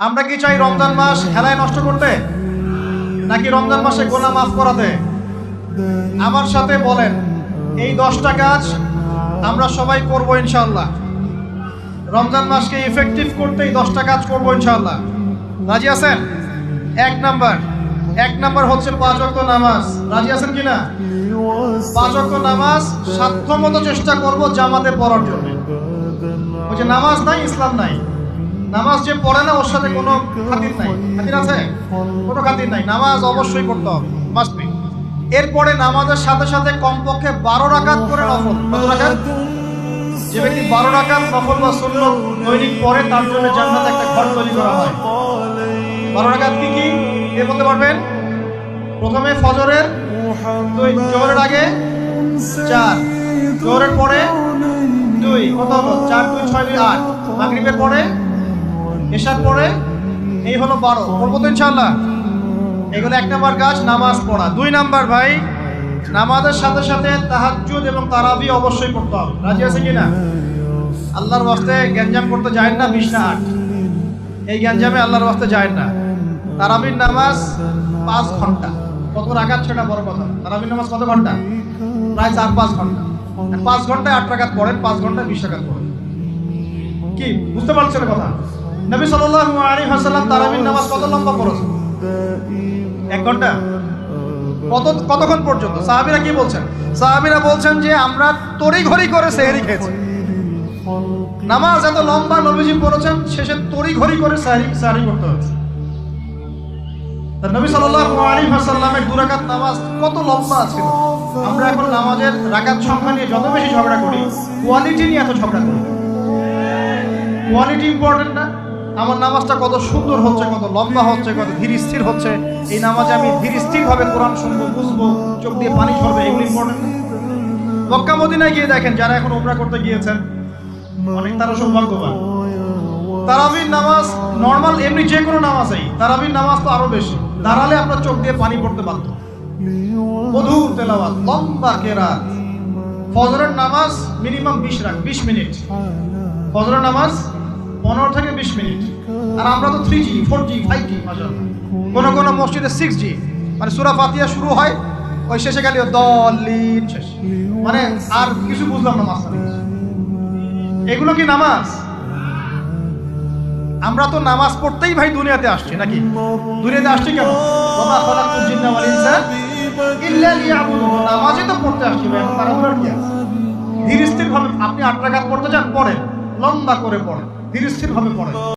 আমরা কি চাই রমজান মাস হেলায় নষ্ট করতে, নাকি রমজান মাসে গুনাহ মাফ করাতে? আমার সাথে বলেন, এই 10টা কাজ আমরা সবাই করব ইনশাআল্লাহ। রমজান মাসকে ইফেক্টিভ করতে এই 10টা কাজ করব ইনশাআল্লাহ। রাজি আছেন? এক নাম্বার হচ্ছে 5 ওয়াক্ত নামাজ। রাজি আছেন কিনা? 5 ওয়াক্ত নামাজ সাধ্যমতো চেষ্টা করব জামাতে পড়ার জন্য। ওই যে নামাজ নাই ইসলাম নাই, নামাজ যে পড়ে না ওর সাথে কোনো খাতির নাই। খাতির আছে? কোনো খাতির নাই। নামাজ অবশ্যই পড়তে হবে, মাস্ট বি। এরপরে নামাজের সাথে সাথে কমপক্ষে 12 রাকাত করে নফল। কত রাকাত? যে ব্যক্তি 12 রাকাত নফল বা সুন্নত দৈনিক পড়ে তার জন্য জান্নাতে একটা ঘর তৈরি করা হয়। 12 রাকাত কি কি কে বলতে পারবেন? প্রথমে ফজরের 2, জোহরের আগে 4, জোহরের পরে 2, কত হলো? 4 2 6 2 8, মাগরিবের পরে, এশার পরে, এই হলো 12। পড়বো তো ইনশাআল্লাহ। এগুলো 1 নাম্বার কাজ, নামাজ পড়া। 2 নাম্বার ভাই, নামাজের সাথে সাথে তাহাজ্জুদ এবং তারাবি অবশ্যই পড়তে হবে। রাজি আছে কিনা? আল্লাহর ওয়াস্তে গ্যাঞ্জাম করতে যায় না 20 না 8, এই গ্যাঞ্জামে আল্লাহর ওয়াস্তে যায় না। তারাবির নামাজ 5 ঘন্টা। কত রাকাত সেটা বড় কথা। তারাবির নামাজ কত ঘন্টা? প্রায় 4-5 ঘন্টা। 5 ঘন্টায় 8 রাকাত পড়েন, 5 ঘন্টায় 20 রাকাত পড়েন। কি বুঝতে পারছেন কথা? নবী সাল্লাল্লাহু আলাইহি ওয়াসাল্লাম তারাবির নামাজ কত লম্বা পড়েছেন? 1 ঘন্টা। কতক্ষণ পর্যন্ত? সাহাবীরা কি বলছেন? সাহাবীরা বলছেন যে আমরা তড়িঘড়ি করে সেহরি খেয়েছি। নামাজ এত লম্বা নবীজি পড়েছেন, শেষে তড়িঘড়ি করে সেহরি করতে হয়েছে। নবী সাল্লাল্লাহু আলাইহি ওয়াসাল্লামের 2 রাকাত নামাজ কত লম্বা ছিল। আমরা এখন নামাজের রাকাত সংখ্যা নিয়ে যত বেশি ঝগড়া করি, কোয়ালিটি নিয়ে এত ঝগড়া করি। কোয়ালিটি ইম্পর্টেন্ট না? আমার নামাজটা কত সুন্দর হচ্ছে, কত লম্বা হচ্ছে, কত ধীর স্থির হচ্ছে, এই নামাজে আমি ধীর স্থির ভাবে কোরআন শুনবো, বুঝবো, চোখ দিয়ে পানি ঝরবে, এগুলো ইম্পর্টেন্ট না? মক্কা মদিনায় গিয়ে দেখেন, যারা এখন উমরা করতে গিয়েছেন অনেক তারা সৌভাগ্যবান। তারাবির নামাজ নর্মাল এমনি যে কোনো নামাজেই, তারাবির নামাজ তো আরো বেশি। দাঁড়ালে আপনার চোখ দিয়ে পানি পড়তে বাধ্য। মধুর তেলাওয়াত, লম্বা কেরাত। ফজরের নামাজ মিনিমাম 20 মিনিট। ফজরের নামাজ 15 থেকে 20 মিনিট। আর আমরা তো 3G 4G 5G মাশাআল্লাহ। কোন মসজিদে 6G, মানে সূরা ফাতিহা শুরু হয়, ওই শেষে গেলে দলিন শেষ, মানে আর কিছু বুঝলাম না মাসা। এগুলো কি নামাজ? আমরা তো নামাজ পড়তেই ভাই দুনিয়াতে আসছি, নাকি? দুনিয়াতে আসছি কেন? ওমা খালাকুল জিন্না ওয়াল ইনসা ইল্লা লিয়াবুদুন। নামাজই তো পড়তে আসছি ভাই, এখন তাড়াহুড়া কি আছে? ধীর স্থির ভাবে আপনি 8 রাকাত পড়তে চান, পড়েন, লম্বা করে পড়েন, ধীর স্থির ভাবে পড়েন।